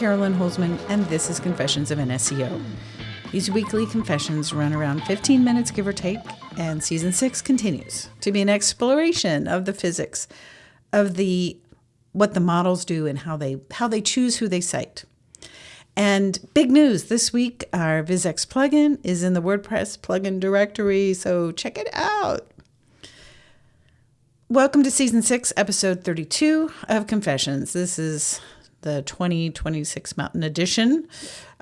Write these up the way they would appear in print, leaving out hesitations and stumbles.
Carolyn Holzman, and this is Confessions of an SEO. These weekly confessions run around 15 minutes, give or take, and Season 6 continues to be an exploration of the physics of what the models do and how they choose who they cite. And big news this week, our VizX plugin is in the WordPress plugin directory, so check it out. Welcome to Season 6, Episode 32 of Confessions. This is the 2026 Mountain Edition,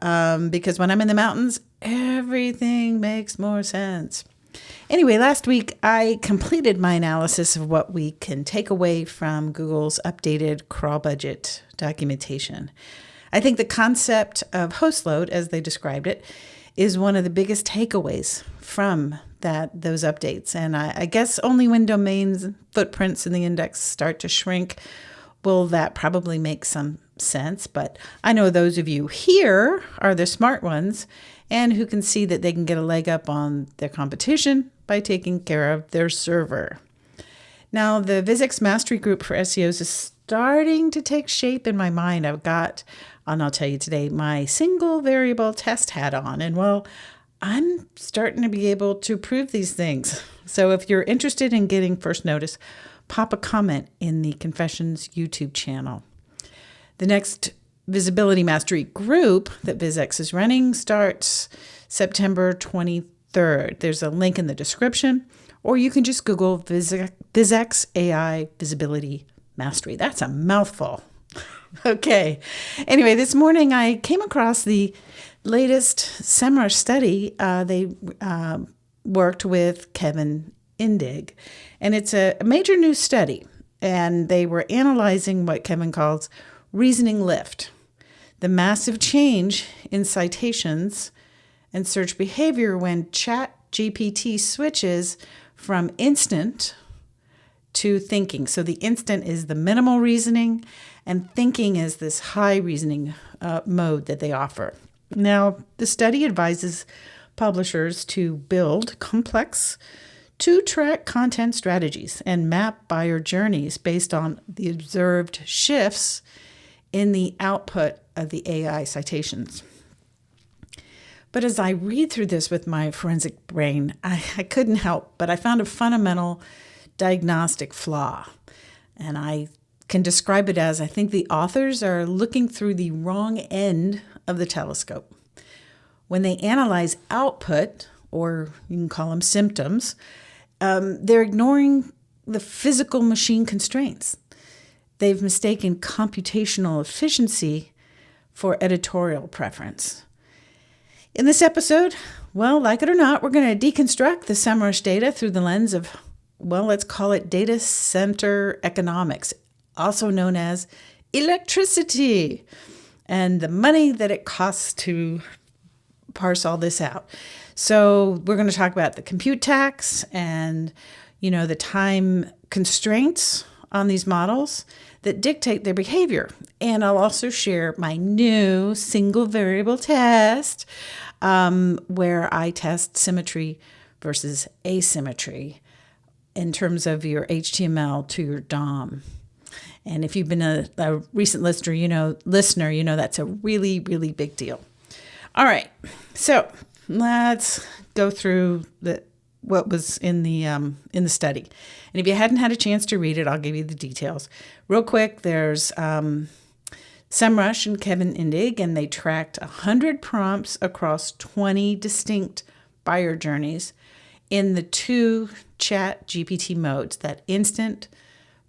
because when I'm in the mountains, everything makes more sense. Anyway, last week, I completed my analysis of what we can take away from Google's updated crawl budget documentation. I think the concept of host load, as they described it, is one of the biggest takeaways from those updates. And I guess only when domains footprints in the index start to shrink will that probably make some sense. But I know those of you here are the smart ones and who can see that they can get a leg up on their competition by taking care of their server. Now, the VizX Mastery Group for SEOs is starting to take shape in my mind. I've got, and I'll tell you today, my single variable test hat on. And well, I'm starting to be able to prove these things. So if you're interested in getting first notice, pop a comment in the Confessions YouTube channel. The next Visibility Mastery group that VizX is running starts September 23rd. There's a link in the description, or you can just Google VizX AI Visibility Mastery. That's a mouthful. Okay. Anyway, this morning I came across the latest Semrush study. They worked with Kevin Indig, and it's a major new study, and they were analyzing what Kevin calls reasoning lift, the massive change in citations and search behavior when ChatGPT switches from instant to thinking. So the instant is the minimal reasoning, and thinking is this high reasoning mode that they offer. Now, the study advises publishers to build complex two-track content strategies and map buyer journeys based on the observed shifts in the output of the AI citations. But as I read through this with my forensic brain, I couldn't help, but I found a fundamental diagnostic flaw. And I can describe it as I think the authors are looking through the wrong end of the telescope. When they analyze output, or you can call them symptoms, they're ignoring the physical machine constraints. They've mistaken computational efficiency for editorial preference. In this episode, well, like it or not, we're going to deconstruct the Semrush data through the lens of, well, let's call it data center economics, also known as electricity, and the money that it costs to parse all this out. So we're going to talk about the compute tax and, the time constraints on these models that dictate their behavior. And I'll also share my new single variable test where I test symmetry versus asymmetry in terms of your HTML to your DOM. And if you've been a recent listener, you know that's a really, really big deal. All right, so let's go through what was in the study. And if you hadn't had a chance to read it, I'll give you the details. Real quick, there's Semrush and Kevin Indig, and they tracked 100 prompts across 20 distinct buyer journeys in the two ChatGPT modes, that instant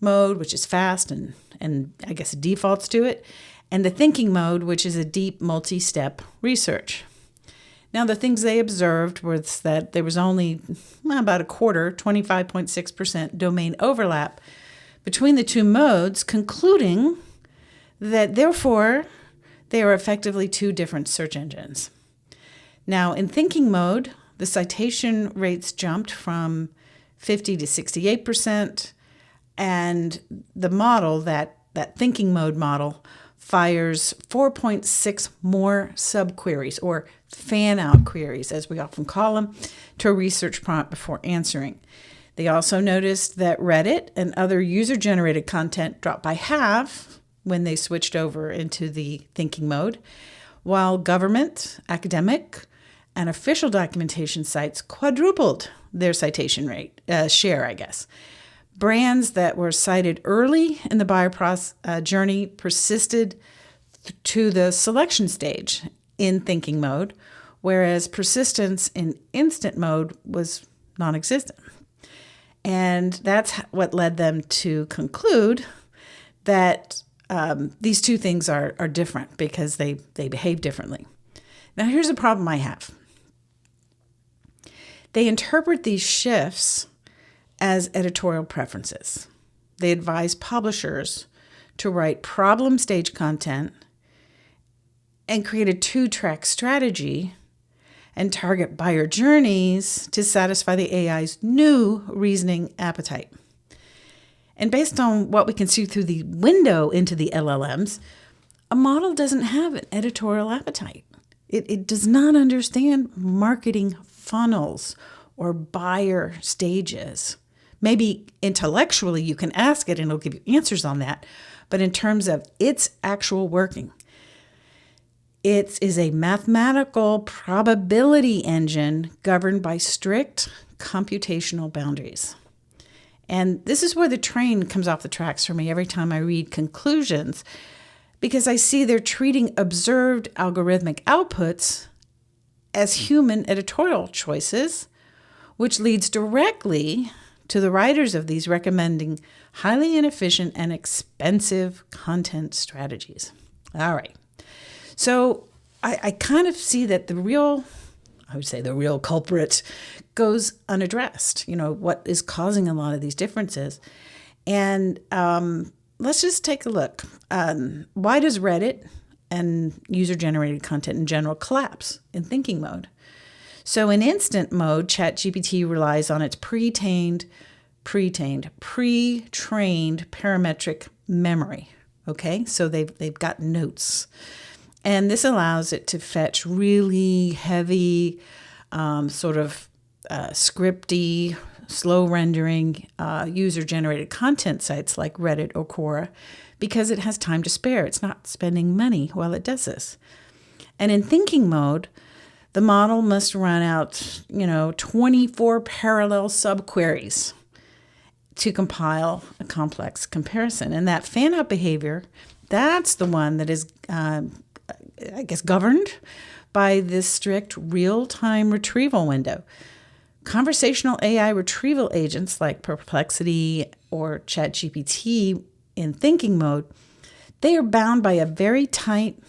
mode, which is fast and I guess defaults to it, and the thinking mode, which is a deep multi-step research. Now, the things they observed was that there was only about a quarter, 25.6% domain overlap between the two modes, concluding that therefore they are effectively two different search engines. Now, in thinking mode, the citation rates jumped from 50 to 68%, and the model, that thinking mode model, fires 4.6 more subqueries, or fan-out queries, as we often call them, to a research prompt before answering. They also noticed that Reddit and other user-generated content dropped by half when they switched over into the thinking mode, while government, academic, and official documentation sites quadrupled their citation rate, share, I guess. Brands that were cited early in the buyer journey persisted to the selection stage in thinking mode, whereas persistence in instant mode was non-existent. And that's what led them to conclude that these two things are different because they behave differently. Now, here's a problem I have. They interpret these shifts as editorial preferences. They advise publishers to write problem stage content and create a two-track strategy and target buyer journeys to satisfy the AI's new reasoning appetite. And based on what we can see through the window into the LLMs, a model doesn't have an editorial appetite. It does not understand marketing funnels or buyer stages. Maybe intellectually you can ask it and it'll give you answers on that. But in terms of its actual working, it is a mathematical probability engine governed by strict computational boundaries. And this is where the train comes off the tracks for me every time I read conclusions, because I see they're treating observed algorithmic outputs as human editorial choices, which leads directly to the writers of these recommending highly inefficient and expensive content strategies. All right. So I kind of see that the real culprit goes unaddressed, what is causing a lot of these differences. And let's just take a look. Why does Reddit and user-generated content in general collapse in thinking mode? So in instant mode, ChatGPT relies on its pre-trained parametric memory. Okay, so they've got notes. And this allows it to fetch really heavy, scripty, slow rendering, user-generated content sites like Reddit or Quora because it has time to spare. It's not spending money while it does this. And in thinking mode, the model must run out, 24 parallel subqueries to compile a complex comparison. And that fan-out behavior, that's the one that is governed by this strict real-time retrieval window. Conversational AI retrieval agents like Perplexity or ChatGPT in thinking mode, they are bound by a very tight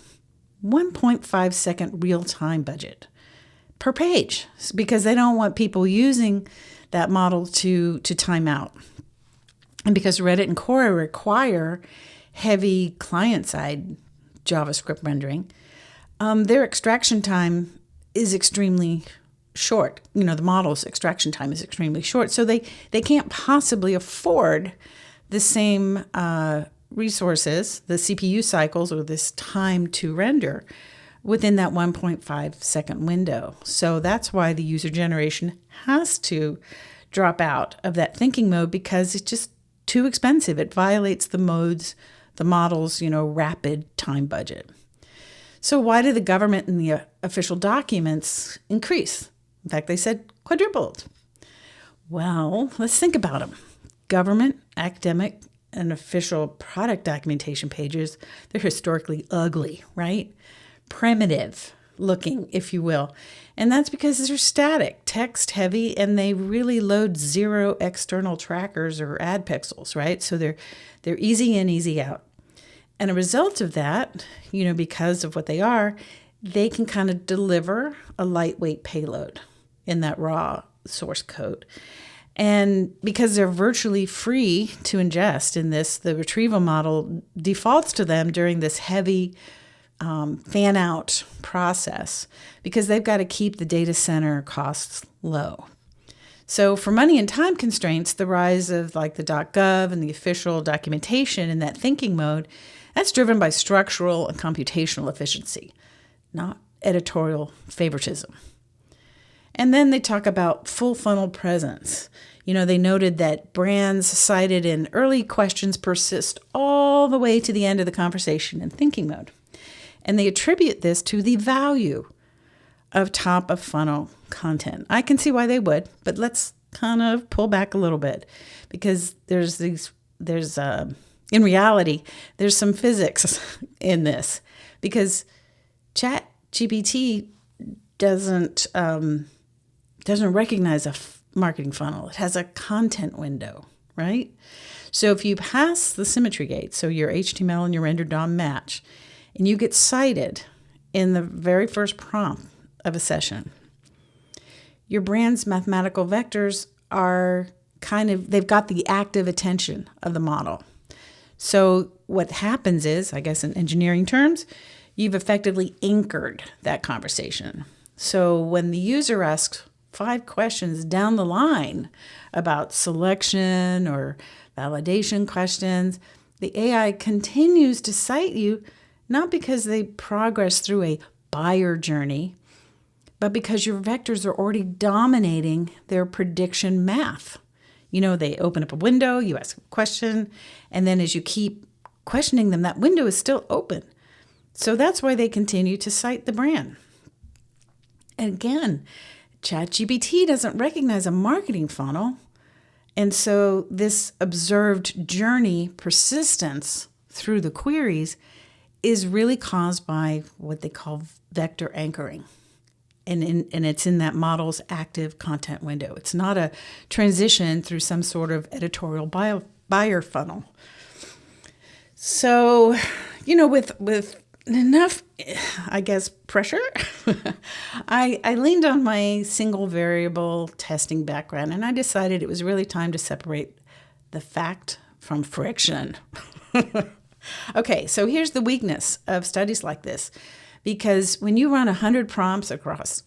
1.5 second real-time budget per page because they don't want people using that model to time out. And because Reddit and Quora require heavy client-side JavaScript rendering, their extraction time is extremely short. The model's extraction time is extremely short. So they can't possibly afford the same resources, the CPU cycles or this time to render within that 1.5 second window. So that's why the user generation has to drop out of that thinking mode because it's just too expensive. It violates the model's, rapid time budget. So why did the government and the official documents increase? In fact, they said quadrupled. Well, let's think about them. Government, academic, and official product documentation pages, they're historically ugly, right? Primitive looking, if you will. And that's because they're static, text heavy, and they really load zero external trackers or ad pixels, right? So they're easy in, easy out. And a result of that, because of what they are, they can kind of deliver a lightweight payload in that raw source code. And because they're virtually free to ingest in this, the retrieval model defaults to them during this heavy fan-out process because they've got to keep the data center costs low. So for money and time constraints, the rise of like the .gov and the official documentation in that thinking mode, that's driven by structural and computational efficiency, not editorial favoritism. And then they talk about full funnel presence. They noted that brands cited in early questions persist all the way to the end of the conversation in thinking mode. And they attribute this to the value of top of funnel content. I can see why they would, but let's kind of pull back a little bit, because in reality, there's some physics in this, because ChatGPT doesn't recognize a marketing funnel. It has a content window, right? So if you pass the symmetry gate, so your HTML and your rendered DOM match, and you get cited in the very first prompt of a session, your brand's mathematical vectors are they've got the active attention of the model. So what happens is, I guess in engineering terms, you've effectively anchored that conversation. So when the user asks 5 questions down the line about selection or validation questions, the AI continues to cite you not because they progress through a buyer journey, but because your vectors are already dominating their prediction math. They open up a window, you ask a question, and then as you keep questioning them, that window is still open. So that's why they continue to cite the brand. And again, ChatGPT doesn't recognize a marketing funnel. And so this observed journey persistence through the queries is really caused by what they call vector anchoring. And it's in that model's active content window. It's not a transition through some sort of editorial buyer funnel. So, with enough, I guess, pressure, I leaned on my single variable testing background, and I decided it was really time to separate the fact from friction. Okay, so here's the weakness of studies like this. Because when you run 100 prompts across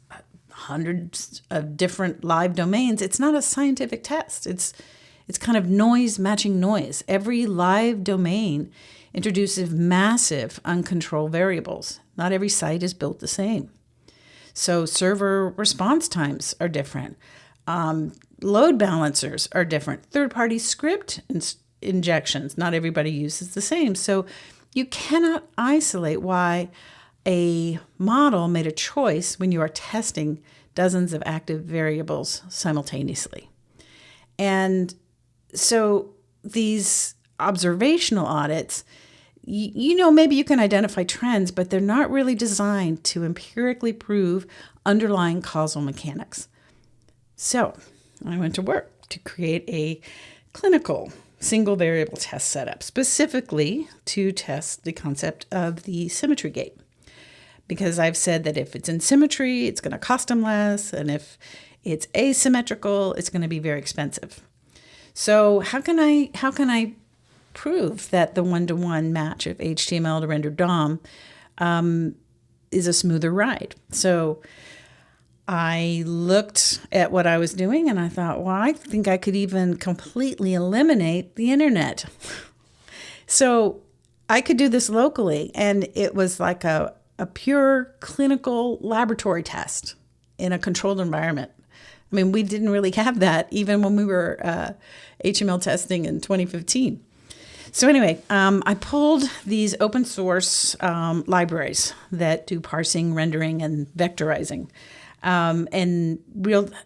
hundreds of different live domains, it's not a scientific test. It's kind of noise matching noise. Every live domain introduces massive uncontrolled variables. Not every site is built the same. So server response times are different. Load balancers are different. Third-party script injections, not everybody uses the same. So you cannot isolate why a model made a choice when you are testing dozens of active variables simultaneously. And so these observational audits, maybe you can identify trends, but they're not really designed to empirically prove underlying causal mechanics. So I went to work to create a clinical single variable test setup, specifically to test the concept of the symmetry gate. Because I've said that if it's in symmetry, it's going to cost them less. And if it's asymmetrical, it's going to be very expensive. So how can I prove that the one-to-one match of HTML to rendered DOM is a smoother ride? So I looked at what I was doing and I thought, well, I think I could even completely eliminate the internet. So I could do this locally, and it was like a pure clinical laboratory test in a controlled environment. I mean, we didn't really have that even when we were HTML testing in 2015. So anyway, I pulled these open source libraries that do parsing, rendering, and vectorizing.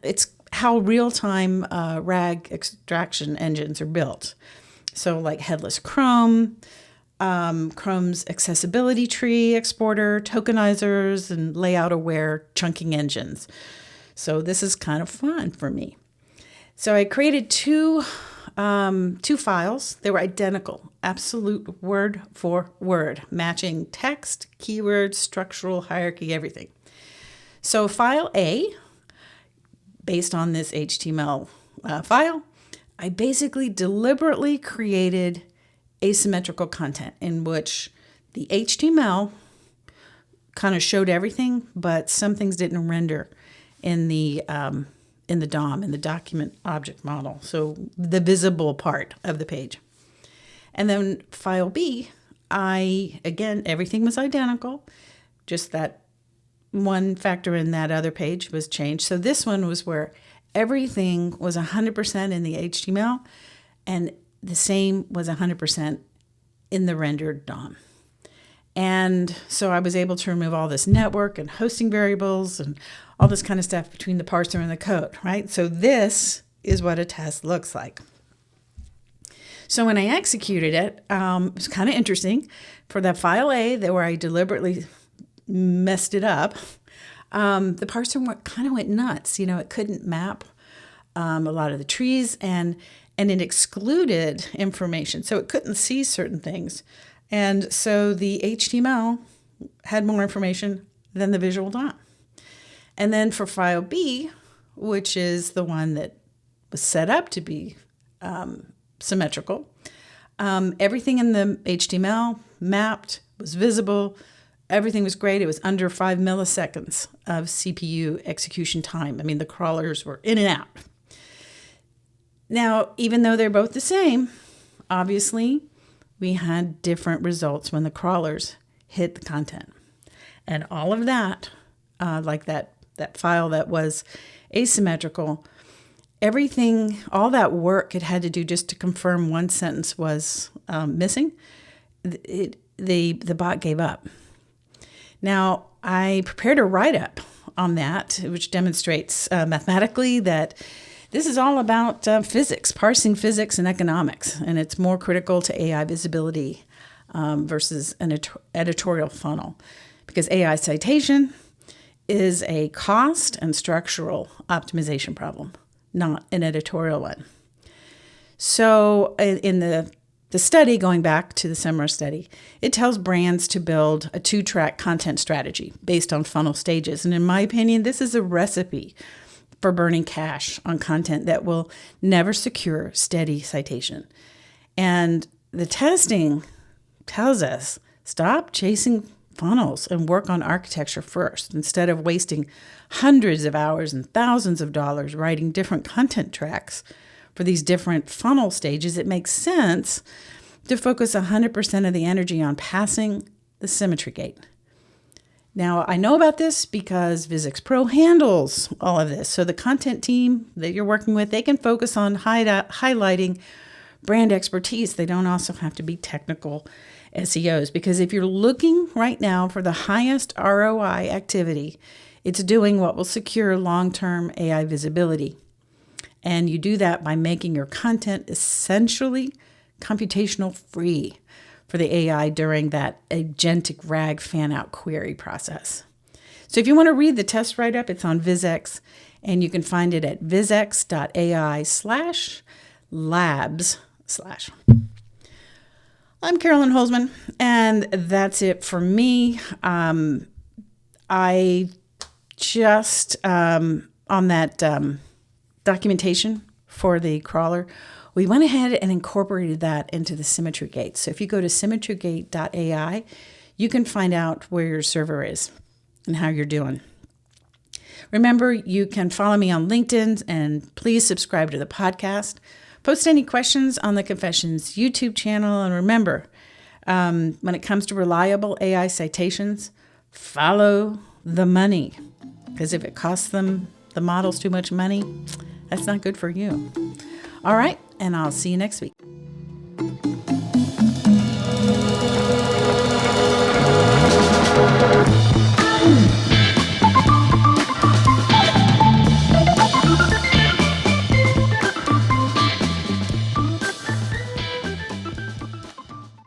It's how real-time RAG extraction engines are built. So like headless Chrome, Chrome's accessibility tree exporter, tokenizers, and layout-aware chunking engines. So this is kind of fun for me. So I created two files. They were identical, absolute word for word, matching text, keywords, structural hierarchy, everything. So file A, based on this HTML file, I basically deliberately created asymmetrical content in which the HTML kind of showed everything, but some things didn't render in the DOM, in the document object model, so the visible part of the page. And then file B, again, everything was identical, just that one factor in that other page was changed. So this one was where everything was 100% in the HTML, and the same was 100% in the rendered DOM. And so I was able to remove all this network and hosting variables and all this kind of stuff between the parser and the code, right? So this is what a test looks like. So when I executed it, it was kind of interesting. For that file A, where I deliberately messed it up, the parser kind of went nuts. It couldn't map a lot of the trees, and it excluded information. So it couldn't see certain things. And so the HTML had more information than the visual DOM. And then for file B, which is the one that was set up to be symmetrical, everything in the HTML mapped, was visible, everything was great. It was under 5 milliseconds of CPU execution time. I mean, the crawlers were in and out. Now, even though they're both the same, obviously, we had different results when the crawlers hit the content. And all of that, like that file that was asymmetrical, everything, all that work it had to do just to confirm one sentence was missing, the bot gave up. Now, I prepared a write-up on that, which demonstrates mathematically that this is all about physics, parsing physics and economics, and it's more critical to AI visibility versus an editorial funnel, because AI citation is a cost and structural optimization problem, not an editorial one. So in the study, going back to the Semrush study, it tells brands to build a 2-track content strategy based on funnel stages. And in my opinion, this is a recipe for burning cash on content that will never secure steady citation. And the testing tells us, stop chasing funnels and work on architecture first, instead of wasting hundreds of hours and thousands of dollars writing different content tracks for these different funnel stages. It makes sense to focus 100% of the energy on passing the symmetry gate. Now, I know about this because Visix Pro handles all of this. So the content team that you're working with, they can focus on highlighting brand expertise. They don't also have to be technical SEOs, because if you're looking right now for the highest ROI activity, it's doing what will secure long-term AI visibility. And you do that by making your content essentially computational free for the AI during that agentic RAG fan-out query process. So if you want to read the test write-up, it's on Visx, and you can find it at visx.ai/labs/. I'm Carolyn Holzman, and that's it for me. I just, on that documentation for the crawler, we went ahead and incorporated that into the Symmetry Gate. So if you go to symmetrygate.ai, you can find out where your server is and how you're doing. Remember, you can follow me on LinkedIn, and please subscribe to the podcast. Post any questions on the Confessions YouTube channel. And remember, when it comes to reliable AI citations, follow the money. Because if it costs them, the models, too much money, that's not good for you. All right, and I'll see you next week.